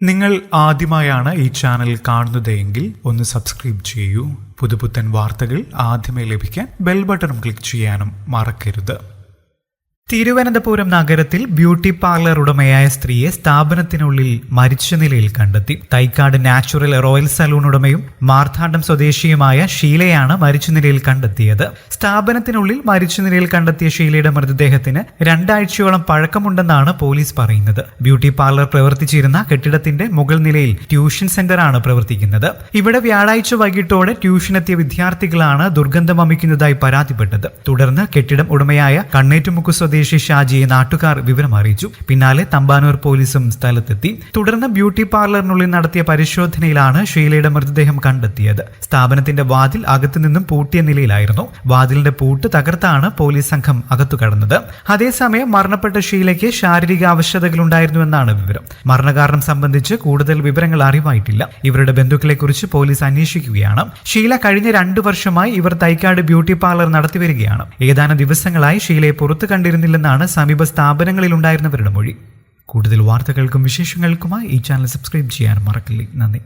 നിങ്ങൾ ആദ്യമായാണ് ഈ ചാനൽ കാണുന്നതെങ്കിൽ ഒന്ന് സബ്സ്ക്രൈബ് ചെയ്യൂ. പുതുപുത്തൻ വാർത്തകൾ ആദ്യമേ ലഭിക്കാൻ ബെൽ ബട്ടൺ ക്ലിക്ക് ചെയ്യാനും മറക്കരുത്. തിരുവനന്തപുരം നഗരത്തിൽ ബ്യൂട്ടി പാർലർ ഉടമയായ സ്ത്രീയെ സ്ഥാപനത്തിനുള്ളിൽ മരിച്ച നിലയിൽ കണ്ടെത്തി. തൈക്കാട് നാച്ചുറൽ റോയൽ സലൂൺ ഉടമയും മാർത്താണ്ഡം സ്വദേശിയുമായ ഷീലയാണ് മരിച്ച നിലയിൽ കണ്ടെത്തിയത്. സ്ഥാപനത്തിനുള്ളിൽ മരിച്ച നിലയിൽ കണ്ടെത്തിയ ഷീലയുടെ മൃതദേഹത്തിന് 2 ആഴ്ചയോളം പഴക്കമുണ്ടെന്നാണ് പോലീസ് പറയുന്നത്. ബ്യൂട്ടി പാർലർ പ്രവർത്തിച്ചിരുന്ന കെട്ടിടത്തിന്റെ മുകൾ നിലയിൽ ട്യൂഷൻ സെന്ററാണ് പ്രവർത്തിക്കുന്നത്. ഇവിടെ വ്യാഴാഴ്ച വൈകിട്ടോടെ ട്യൂഷനെത്തിയ വിദ്യാർത്ഥികളാണ് ദുർഗന്ധം വമിക്കുന്നതായി പരാതിപ്പെട്ടത്. തുടർന്ന് കെട്ടിടം ഉടമയായ കണ്ണേറ്റുമുക്ക് സ്വദേശി ഷാജിയെ നാട്ടുകാർ വിവരം അറിയിച്ചു. പിന്നാലെ തമ്പാനൂർ പോലീസും സ്ഥലത്തെത്തി. തുടർന്ന് ബ്യൂട്ടി പാർലറിനുള്ളിൽ നടത്തിയ പരിശോധനയിലാണ് ഷീലയുടെ മൃതദേഹം കണ്ടെത്തിയത്. സ്ഥാപനത്തിന്റെ വാതിൽ അകത്തുനിന്നും പൂട്ടിയ നിലയിലായിരുന്നു. വാതിലിന്റെ പൂട്ട് തകർത്താണ് പോലീസ് സംഘം അകത്തു കടന്നത്. അതേസമയം മരണപ്പെട്ട ഷീലയ്ക്ക് ശാരീരിക അവശതകളുണ്ടായിരുന്നുവെന്നാണ് വിവരം. മരണകാരണം സംബന്ധിച്ച് കൂടുതൽ വിവരങ്ങൾ അറിവായിട്ടില്ല. ഇവരുടെ ബന്ധുക്കളെ കുറിച്ച് പോലീസ് അന്വേഷിക്കുകയാണ്. ഷീല കഴിഞ്ഞ 2 വർഷമായി ഇവർ തൈക്കാട് ബ്യൂട്ടി പാർലർ നടത്തിവരികയാണ്. ഏതാനും ദിവസങ്ങളായി ഷീലയെ പുറത്തു കണ്ടിരുന്നില്ലെന്നാണ് സമീപ സ്ഥാപനങ്ങളിൽ ഉണ്ടായിരുന്നവരുടെ മൊഴി. കൂടുതൽ വാർത്തകൾക്കും വിശേഷങ്ങൾക്കുമായി ഈ ചാനൽ സബ്സ്ക്രൈബ് ചെയ്യാൻ മറക്കില്ല. നന്ദി.